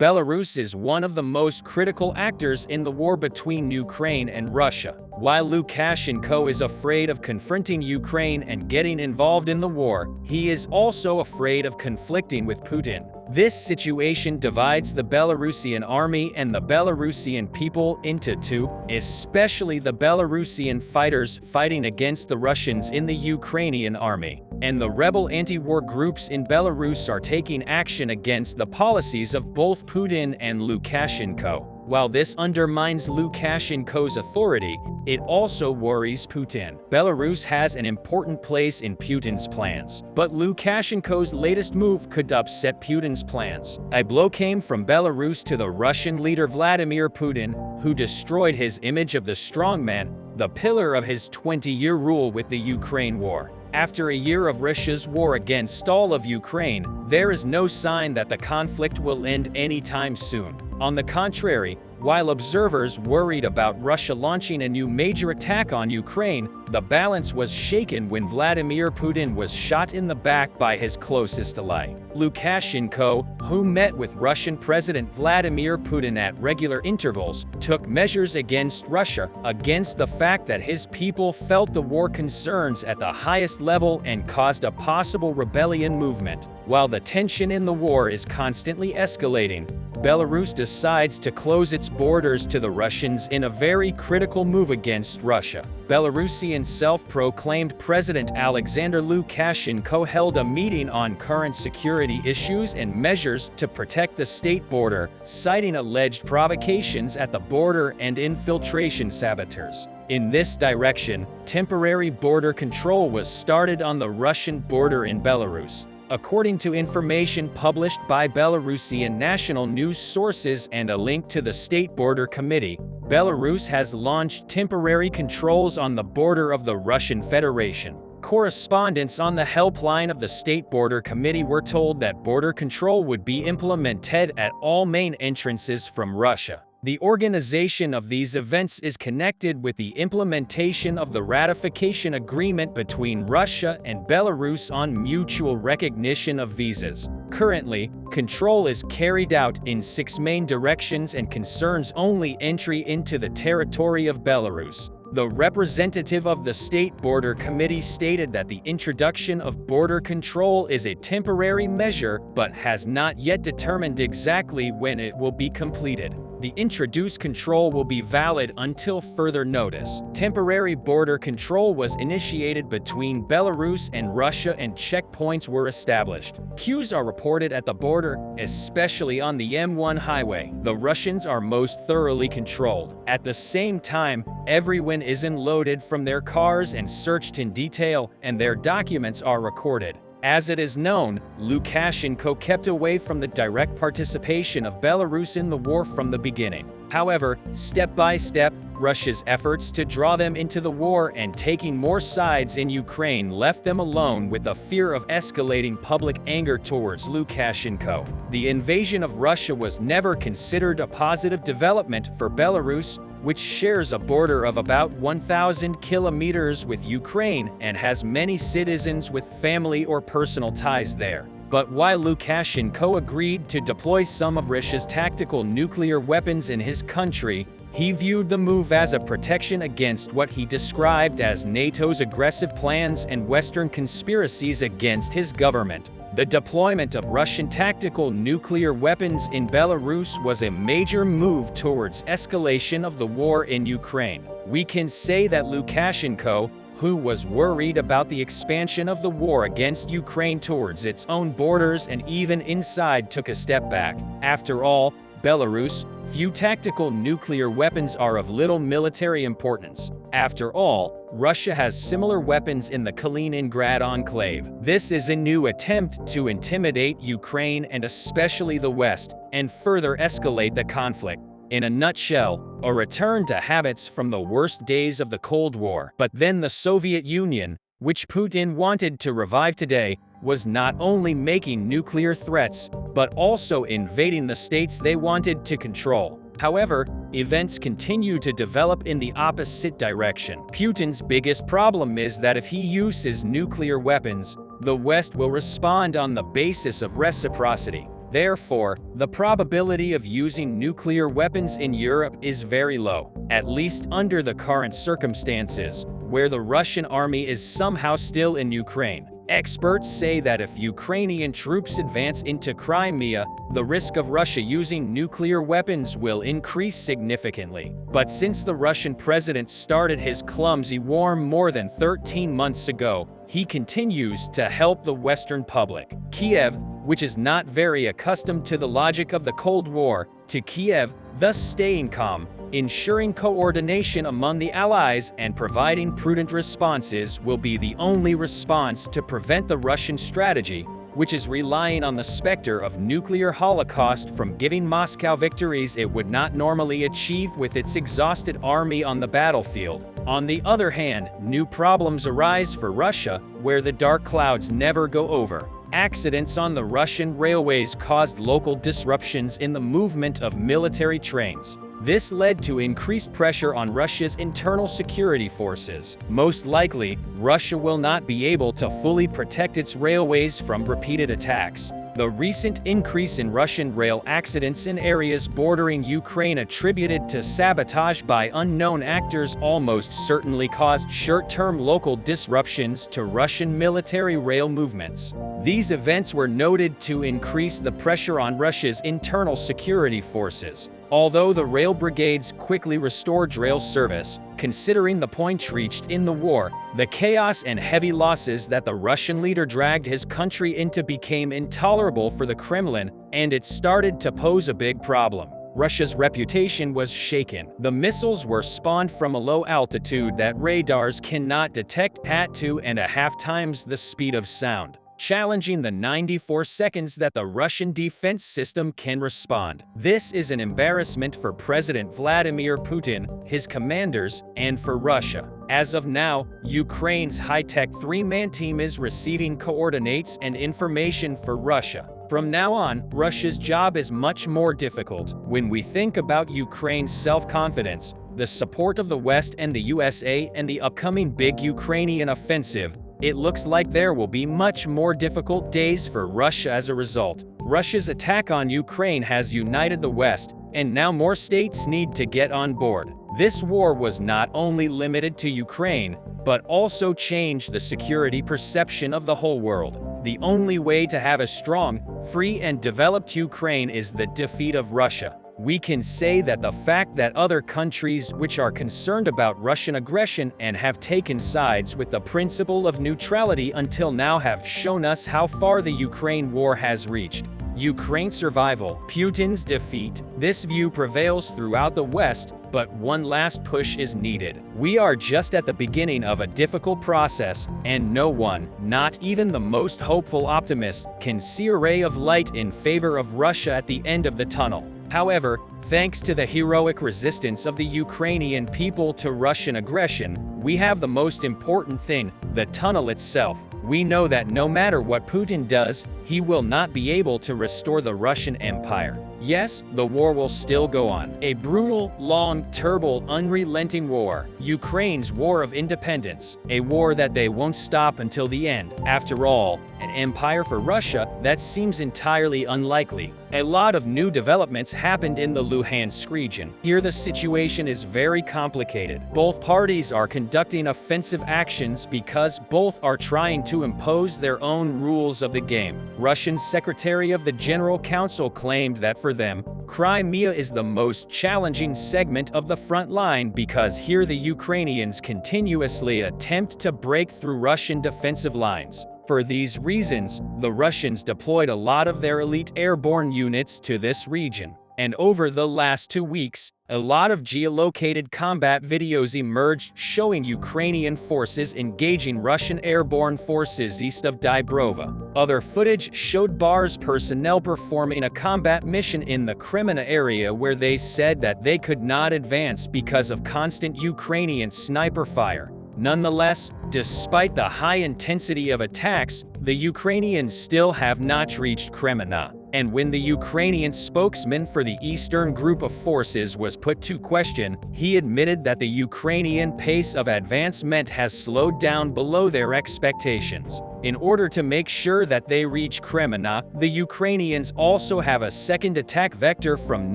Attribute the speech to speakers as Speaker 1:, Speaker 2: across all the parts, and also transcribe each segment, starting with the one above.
Speaker 1: Belarus is one of the most critical actors in the war between Ukraine and Russia. While Lukashenko is afraid of confronting Ukraine and getting involved in the war, he is also afraid of conflicting with Putin. This situation divides the Belarusian army and the Belarusian people into two, especially the Belarusian fighters fighting against the Russians in the Ukrainian army. And the rebel anti-war groups in Belarus are taking action against the policies of both Putin and Lukashenko. While this undermines Lukashenko's authority, it also worries Putin. Belarus has an important place in Putin's plans, but Lukashenko's latest move could upset Putin's plans. A blow came from Belarus to the Russian leader Vladimir Putin, who destroyed his image of the strongman, the pillar of his 20-year rule with the Ukraine war. After a year of Russia's war against all of Ukraine, there is no sign that the conflict will end anytime soon. On the contrary, while observers worried about Russia launching a new major attack on Ukraine, the balance was shaken when Vladimir Putin was shot in the back by his closest ally. Lukashenko, who met with Russian President Vladimir Putin at regular intervals, took measures against Russia, against the fact that his people felt the war concerns at the highest level and caused a possible rebellion movement. While the tension in the war is constantly escalating, Belarus decides to close its borders to the Russians in a very critical move against Russia. Belarusian self-proclaimed President Alexander Lukashenko held a meeting on current security issues and measures to protect the state border, citing alleged provocations at the border and infiltration saboteurs. In this direction, temporary border control was started on the Russian border in Belarus. According to information published by Belarusian national news sources and a link to the State Border Committee, Belarus has launched temporary controls on the border of the Russian Federation. Correspondents on the helpline of the State Border Committee were told that border control would be implemented at all main entrances from Russia. The organization of these events is connected with the implementation of the ratification agreement between Russia and Belarus on mutual recognition of visas. Currently, control is carried out in 6 main directions and concerns only entry into the territory of Belarus. The representative of the State Border Committee stated that the introduction of border control is a temporary measure but has not yet determined exactly when it will be completed. The introduced control will be valid until further notice. Temporary border control was initiated between Belarus and Russia and checkpoints were established. Queues are reported at the border, especially on the M1 highway. The Russians are most thoroughly controlled. At the same time, everyone is unloaded from their cars and searched in detail, and their documents are recorded. As it is known, Lukashenko kept away from the direct participation of Belarus in the war from the beginning. However, step by step, Russia's efforts to draw them into the war and taking more sides in Ukraine left them alone with the fear of escalating public anger towards Lukashenko. The invasion of Russia was never considered a positive development for Belarus, which shares a border of about 1,000 kilometers with Ukraine and has many citizens with family or personal ties there. But while Lukashenko agreed to deploy some of Russia's tactical nuclear weapons in his country, he viewed the move as a protection against what he described as NATO's aggressive plans and Western conspiracies against his government. The deployment of Russian tactical nuclear weapons in Belarus was a major move towards escalation of the war in Ukraine. We can say that Lukashenko, who was worried about the expansion of the war against Ukraine towards its own borders and even inside, took a step back. After all, Belarus, few tactical nuclear weapons are of little military importance. After all, Russia has similar weapons in the Kaliningrad enclave. This is a new attempt to intimidate Ukraine and especially the West, and further escalate the conflict. In a nutshell, a return to habits from the worst days of the Cold War. But then the Soviet Union, which Putin wanted to revive today, was not only making nuclear threats, but also invading the states they wanted to control. However, events continue to develop in the opposite direction. Putin's biggest problem is that if he uses nuclear weapons, the West will respond on the basis of reciprocity. Therefore, the probability of using nuclear weapons in Europe is very low, at least under the current circumstances, where the Russian army is somehow still in Ukraine. Experts say that if Ukrainian troops advance into Crimea, the risk of Russia using nuclear weapons will increase significantly. But since the Russian president started his clumsy war more than 13 months ago, he continues to help the Western public. Kiev, which is not very accustomed to the logic of the Cold War, to Kiev, thus staying calm, ensuring coordination among the allies and providing prudent responses will be the only response to prevent the Russian strategy, which is relying on the specter of nuclear holocaust from giving Moscow victories it would not normally achieve with its exhausted army on the battlefield. On the other hand, new problems arise for Russia, where the dark clouds never go over. Accidents on the Russian railways caused local disruptions in the movement of military trains. This led to increased pressure on Russia's internal security forces. Most likely, Russia will not be able to fully protect its railways from repeated attacks. The recent increase in Russian rail accidents in areas bordering Ukraine attributed to sabotage by unknown actors almost certainly caused short-term local disruptions to Russian military rail movements. These events were noted to increase the pressure on Russia's internal security forces. Although the rail brigades quickly restored rail service, considering the point reached in the war, the chaos and heavy losses that the Russian leader dragged his country into became intolerable for the Kremlin, and it started to pose a big problem. Russia's reputation was shaken. The missiles were spawned from a low altitude that radars cannot detect at 2.5 times the speed of sound, challenging the 94 seconds that the Russian defense system can respond. This is an embarrassment for President Vladimir Putin, his commanders, and for Russia. As of now, Ukraine's high-tech three-man team is receiving coordinates and information for Russia. From now on, Russia's job is much more difficult. When we think about Ukraine's self-confidence, the support of the West and the USA, and the upcoming big Ukrainian offensive, it looks like there will be much more difficult days for Russia as a result. Russia's attack on Ukraine has united the West, and now more states need to get on board. This war was not only limited to Ukraine, but also changed the security perception of the whole world. The only way to have a strong, free, and developed Ukraine is the defeat of Russia. We can say that the fact that other countries which are concerned about Russian aggression and have taken sides with the principle of neutrality until now have shown us how far the Ukraine war has reached. Ukraine's survival, Putin's defeat. This view prevails throughout the West, but one last push is needed. We are just at the beginning of a difficult process, and no one, not even the most hopeful optimist, can see a ray of light in favor of Russia at the end of the tunnel. However, thanks to the heroic resistance of the Ukrainian people to Russian aggression, we have the most important thing, the tunnel itself. We know that no matter what Putin does, he will not be able to restore the Russian Empire. Yes, the war will still go on. A brutal, long, terrible, unrelenting war. Ukraine's war of independence. A war that they won't stop until the end. After all, an empire for Russia, that seems entirely unlikely. A lot of new developments happened in the Luhansk region. Here the situation is very complicated. Both parties are conducting offensive actions because both are trying to impose their own rules of the game. Russian Secretary of the General Council claimed that for them, Crimea is the most challenging segment of the front line because here the Ukrainians continuously attempt to break through Russian defensive lines. For these reasons, the Russians deployed a lot of their elite airborne units to this region. And over the last 2 weeks, a lot of geolocated combat videos emerged showing Ukrainian forces engaging Russian airborne forces east of Dybrova. Other footage showed Bars personnel performing a combat mission in the Crimea area where they said that they could not advance because of constant Ukrainian sniper fire. Nonetheless, despite the high intensity of attacks, the Ukrainians still have not reached Crimea. And when the Ukrainian spokesman for the Eastern Group of Forces was put to question, he admitted that the Ukrainian pace of advancement has slowed down below their expectations. In order to make sure that they reach Kreminna, the Ukrainians also have a second attack vector from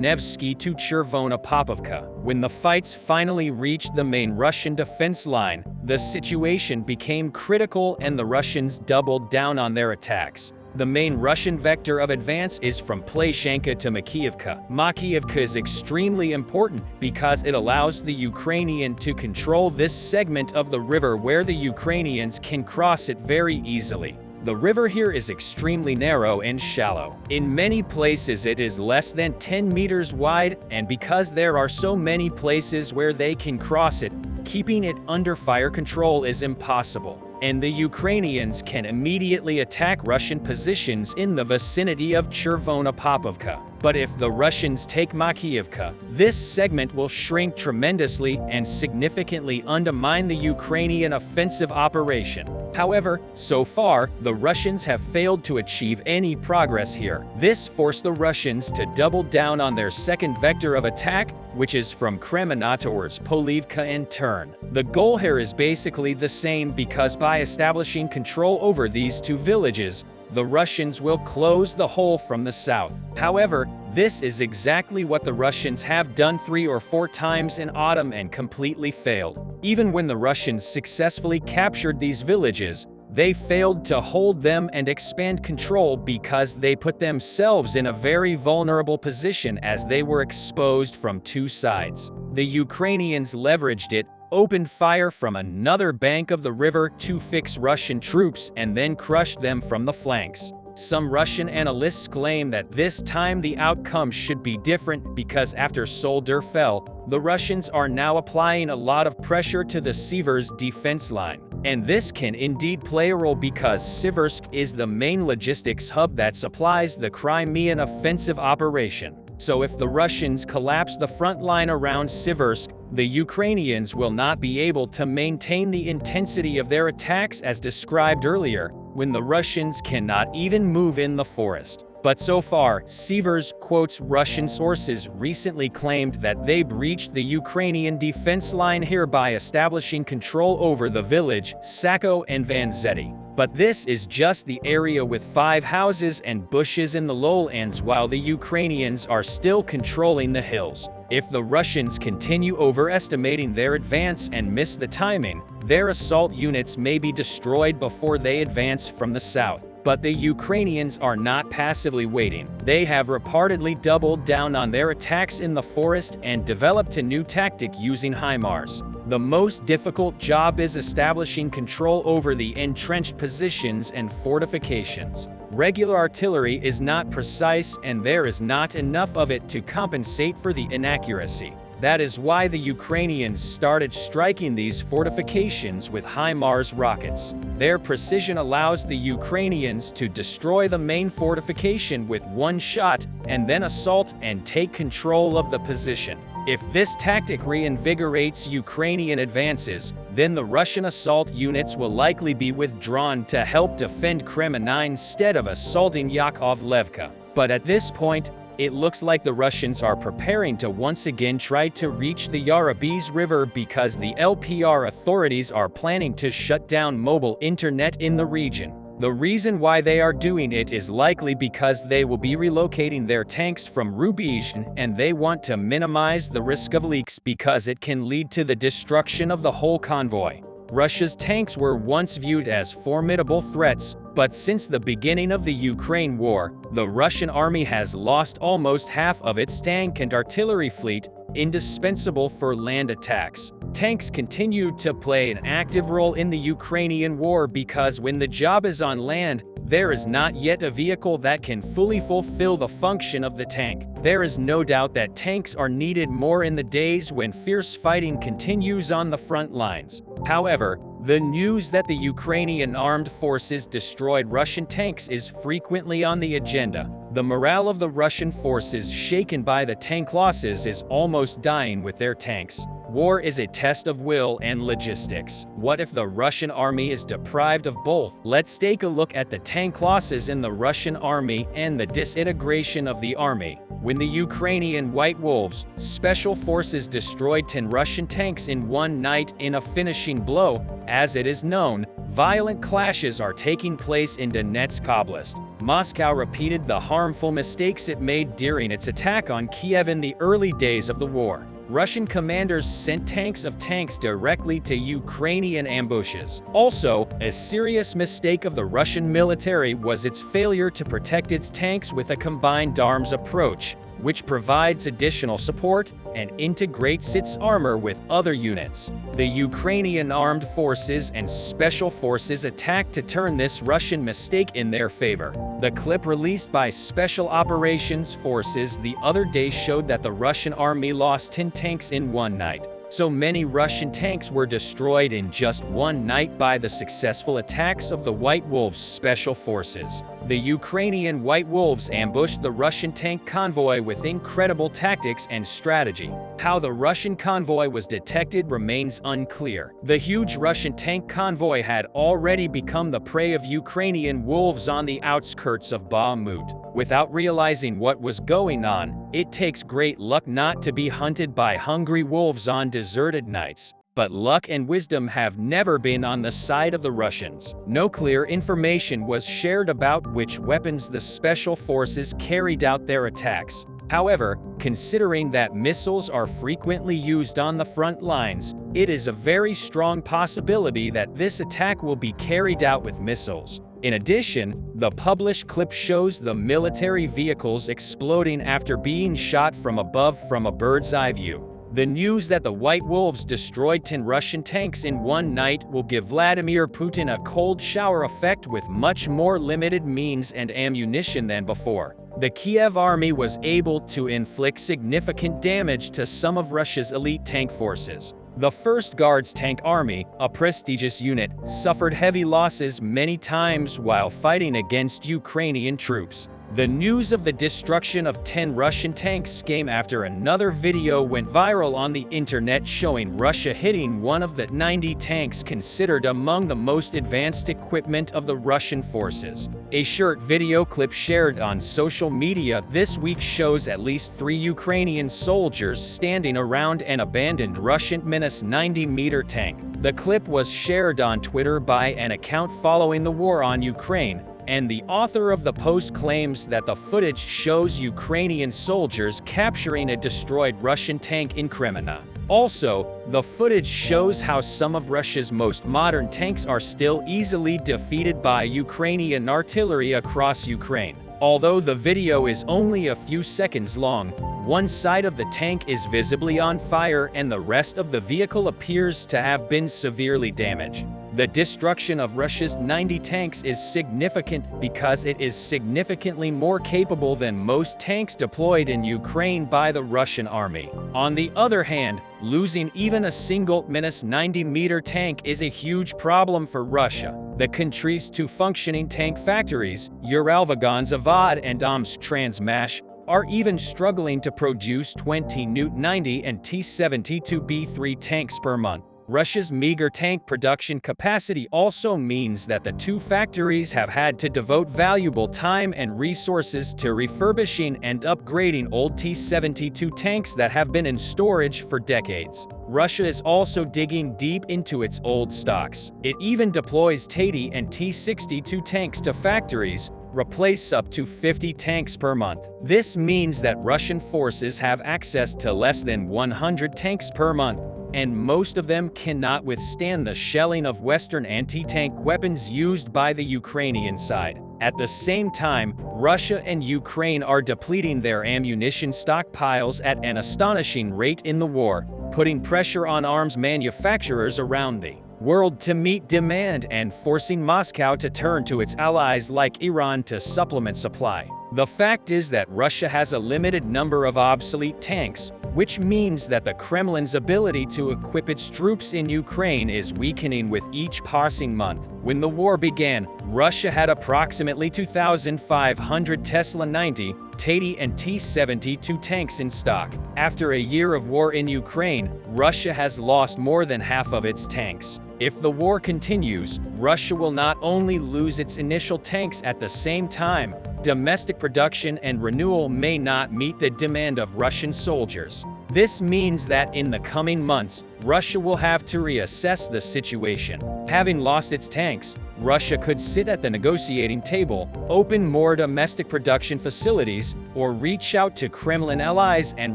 Speaker 1: Nevsky to Chervona Popovka. When the fights finally reached the main Russian defense line, the situation became critical and the Russians doubled down on their attacks. The main Russian vector of advance is from Plashenka to Makiivka. Makiivka is extremely important because it allows the Ukrainian to control this segment of the river where the Ukrainians can cross it very easily. The river here is extremely narrow and shallow. In many places it is less than 10 meters wide, and because there are so many places where they can cross it, keeping it under fire control is impossible. And the Ukrainians can immediately attack Russian positions in the vicinity of Chervona Popovka. But if the Russians take Makiivka, this segment will shrink tremendously and significantly undermine the Ukrainian offensive operation. However, so far, the Russians have failed to achieve any progress here. This forced the Russians to double down on their second vector of attack, which is from Kreminna towards Polivka and turn. The goal here is basically the same because by establishing control over these two villages, the Russians will close the hole from the south. However, this is exactly what the Russians have done 3 or 4 times in autumn and completely failed. Even when the Russians successfully captured these villages, they failed to hold them and expand control because they put themselves in a very vulnerable position as they were exposed from 2 sides. The Ukrainians leveraged it, opened fire from another bank of the river to fix Russian troops and then crushed them from the flanks. Some Russian analysts claim that this time the outcome should be different because after Soldier fell, the Russians are now applying a lot of pressure to the Siversk defense line. And this can indeed play a role because Siversk is the main logistics hub that supplies the Crimean offensive operation. So if the Russians collapse the front line around Siversk, the Ukrainians will not be able to maintain the intensity of their attacks as described earlier, when the Russians cannot even move in the forest. But so far, Siversk quotes Russian sources recently claimed that they breached the Ukrainian defense line here by establishing control over the village, Sako and Vanzeti. But this is just the area with 5 houses and bushes in the lowlands while the Ukrainians are still controlling the hills. If the Russians continue overestimating their advance and miss the timing, their assault units may be destroyed before they advance from the south. But the Ukrainians are not passively waiting. They have reportedly doubled down on their attacks in the forest and developed a new tactic using HIMARS. The most difficult job is establishing control over the entrenched positions and fortifications. Regular artillery is not precise and there is not enough of it to compensate for the inaccuracy. That is why the Ukrainians started striking these fortifications with HIMARS rockets. Their precision allows the Ukrainians to destroy the main fortification with 1 shot and then assault and take control of the position. If this tactic reinvigorates Ukrainian advances, then the Russian assault units will likely be withdrawn to help defend Kreminna instead of assaulting Yakovlevka. But at this point, it looks like the Russians are preparing to once again try to reach the Yarabes River because the LPR authorities are planning to shut down mobile internet in the region. The reason why they are doing it is likely because they will be relocating their tanks from Rubizhne and they want to minimize the risk of leaks because it can lead to the destruction of the whole convoy. Russia's tanks were once viewed as formidable threats, but since the beginning of the Ukraine war, the Russian army has lost almost half of its tank and artillery fleet, indispensable for land attacks. Tanks continue to play an active role in the Ukrainian war because when the job is on land, there is not yet a vehicle that can fully fulfill the function of the tank. There is no doubt that tanks are needed more in the days when fierce fighting continues on the front lines. However, the news that the Ukrainian armed forces destroyed Russian tanks is frequently on the agenda. The morale of the Russian forces shaken by the tank losses is almost dying with their tanks. War is a test of will and logistics. What if the Russian army is deprived of both? Let's take a look at the tank losses in the Russian army and the disintegration of the army. When the Ukrainian White Wolves special forces destroyed 10 Russian tanks in one night in a finishing blow, as it is known, violent clashes are taking place in Donetsk Oblast. Moscow repeated the harmful mistakes it made during its attack on Kiev in the early days of the war. Russian commanders sent tanks of tanks directly to Ukrainian ambushes. Also, a serious mistake of the Russian military was its failure to protect its tanks with a combined arms approach, which provides additional support and integrates its armor with other units. The Ukrainian armed forces and special forces attacked to turn this Russian mistake in their favor. The clip released by Special Operations Forces the other day showed that the Russian army lost 10 tanks in one night. So many Russian tanks were destroyed in just one night by the successful attacks of the White Wolves' special forces. The Ukrainian White Wolves ambushed the Russian tank convoy with incredible tactics and strategy. How the Russian convoy was detected remains unclear. The huge Russian tank convoy had already become the prey of Ukrainian wolves on the outskirts of Bakhmut. Without realizing what was going on, it takes great luck not to be hunted by hungry wolves on deserted nights. But luck and wisdom have never been on the side of the Russians. No clear information was shared about which weapons the special forces carried out their attacks. However, considering that missiles are frequently used on the front lines, it is a very strong possibility that this attack will be carried out with missiles. In addition, the published clip shows the military vehicles exploding after being shot from above from a bird's eye view. The news that the White Wolves destroyed 10 Russian tanks in one night will give Vladimir Putin a cold shower effect with much more limited means and ammunition than before. The Kiev army was able to inflict significant damage to some of Russia's elite tank forces. The 1st Guards Tank Army, a prestigious unit, suffered heavy losses many times while fighting against Ukrainian troops. The news of the destruction of 10 Russian tanks came after another video went viral on the internet showing Russia hitting one of the 90 tanks considered among the most advanced equipment of the Russian forces. A short video clip shared on social media this week shows at least 3 Ukrainian soldiers standing around an abandoned Russian -90-meter tank. The clip was shared on Twitter by an account following the war on Ukraine, and the author of the post claims that the footage shows Ukrainian soldiers capturing a destroyed Russian tank in Crimea. Also, the footage shows how some of Russia's most modern tanks are still easily defeated by Ukrainian artillery across Ukraine. Although the video is only a few seconds long, one side of the tank is visibly on fire and the rest of the vehicle appears to have been severely damaged. The destruction of Russia's 90 tanks is significant because it is significantly more capable than most tanks deployed in Ukraine by the Russian army. On the other hand, losing even a single -90-meter tank is a huge problem for Russia. The country's 2 functioning tank factories, Uralvagon-Zavod and Omsk-Transmash, are even struggling to produce 20 Nut-90 and T-72B3 tanks per month. Russia's meager tank production capacity also means that the 2 factories have had to devote valuable time and resources to refurbishing and upgrading old T-72 tanks that have been in storage for decades. Russia is also digging deep into its old stocks. It even deploys T-80 and T-62 tanks to factories, replace up to 50 tanks per month. This means that Russian forces have access to less than 100 tanks per month, and most of them cannot withstand the shelling of Western anti-tank weapons used by the Ukrainian side. At the same time, Russia and Ukraine are depleting their ammunition stockpiles at an astonishing rate in the war, putting pressure on arms manufacturers around the world to meet demand and forcing Moscow to turn to its allies like Iran to supplement supply. The fact is that Russia has a limited number of obsolete tanks, which means that the Kremlin's ability to equip its troops in Ukraine is weakening with each passing month. When the war began, Russia had approximately 2,500 Tesla 90, T-80 and T-72 tanks in stock. After a year of war in Ukraine, Russia has lost more than half of its tanks. If the war continues, Russia will not only lose its initial tanks at the same time, domestic production and renewal may not meet the demand of Russian soldiers. This means that in the coming months, Russia will have to reassess the situation. Having lost its tanks, Russia could sit at the negotiating table, open more domestic production facilities, or reach out to Kremlin allies and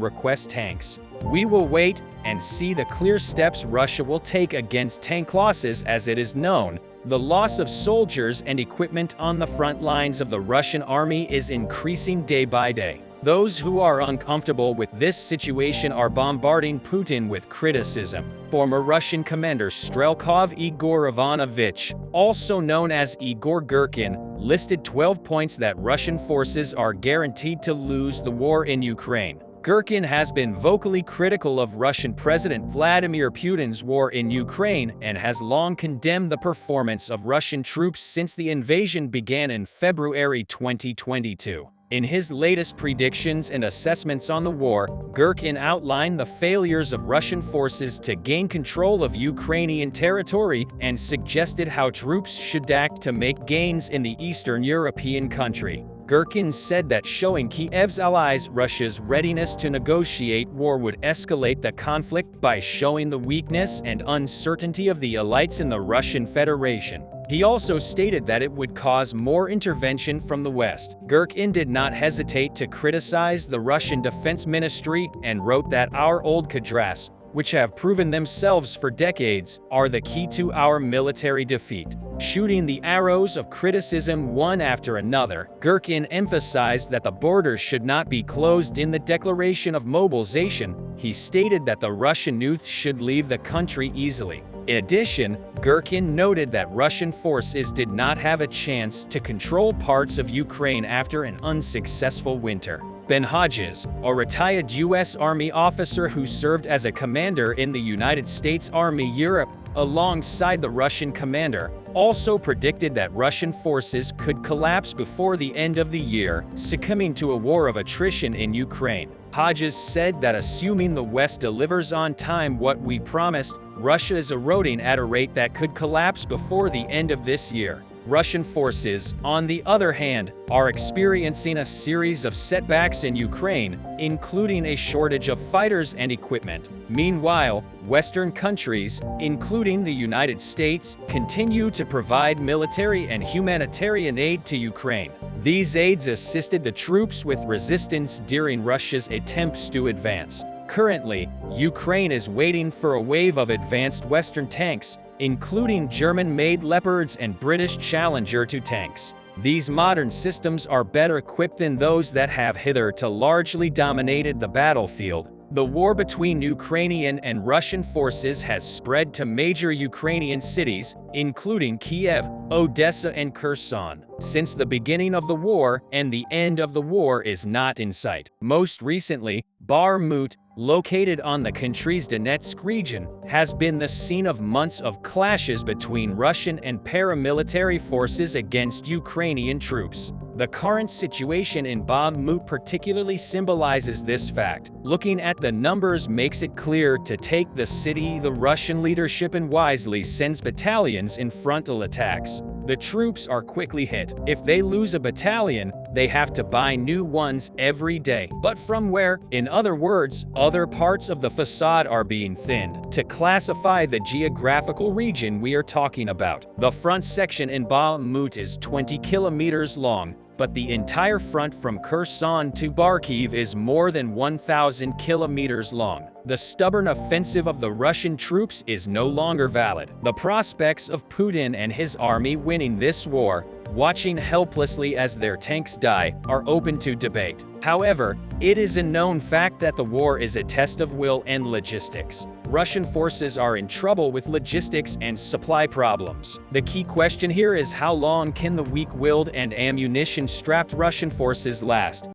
Speaker 1: request tanks. We will wait and see the clear steps Russia will take against tank losses. As it is known, the loss of soldiers and equipment on the front lines of the Russian army is increasing day by day. Those who are uncomfortable with this situation are bombarding Putin with criticism. Former Russian commander Strelkov Igor Ivanovich, also known as Igor Girkin, listed 12 points that Russian forces are guaranteed to lose the war in Ukraine. Girkin has been vocally critical of Russian President Vladimir Putin's war in Ukraine and has long condemned the performance of Russian troops since the invasion began in February 2022. In his latest predictions and assessments on the war, Girkin outlined the failures of Russian forces to gain control of Ukrainian territory and suggested how troops should act to make gains in the Eastern European country. Girkin said that showing Kiev's allies Russia's readiness to negotiate war would escalate the conflict by showing the weakness and uncertainty of the elites in the Russian Federation. He also stated that it would cause more intervention from the West. Girkin did not hesitate to criticize the Russian Defense Ministry and wrote that our old cadres, which have proven themselves for decades, are the key to our military defeat. Shooting the arrows of criticism one after another, Girkin emphasized that the borders should not be closed. In the declaration of mobilization, he stated that the Russian youth should leave the country easily. In addition, Girkin noted that Russian forces did not have a chance to control parts of Ukraine after an unsuccessful winter. Ben Hodges, a retired U.S. Army officer who served as a commander in the United States Army Europe alongside the Russian commander, also predicted that Russian forces could collapse before the end of the year, succumbing to a war of attrition in Ukraine. Hodges said that assuming the West delivers on time what we promised, Russia is eroding at a rate that could collapse before the end of this year. Russian forces, on the other hand, are experiencing a series of setbacks in Ukraine, including a shortage of fighters and equipment. Meanwhile, Western countries, including the United States, continue to provide military and humanitarian aid to Ukraine. These aids assisted the troops with resistance during Russia's attempts to advance. Currently, Ukraine is waiting for a wave of advanced Western tanks, including German-made Leopards and British Challenger 2 tanks. These modern systems are better equipped than those that have hitherto largely dominated the battlefield. The war between Ukrainian and Russian forces has spread to major Ukrainian cities, including Kiev, Odessa and Kherson, since the beginning of the war, and the end of the war is not in sight. Most recently, Bakhmut, located on the country's Donetsk region, has been the scene of months of clashes between Russian and paramilitary forces against Ukrainian troops. The current situation in Bakhmut particularly symbolizes this fact. Looking at the numbers makes it clear to take the city, the Russian leadership unwisely sends battalions in frontal attacks. The troops are quickly hit. If they lose a battalion, they have to buy new ones every day. But from where? In other words, other parts of the facade are being thinned. To classify the geographical region we are talking about, the front section in Bakhmut is 20 kilometers long, but the entire front from Kherson to Kharkiv is more than 1,000 kilometers long. The stubborn offensive of the Russian troops is no longer valid. The prospects of Putin and his army winning this war, watching helplessly as their tanks die, are open to debate. However, it is a known fact that the war is a test of will and logistics. Russian forces are in trouble with logistics and supply problems. The key question here is how long can the weak-willed and ammunition-strapped Russian forces last?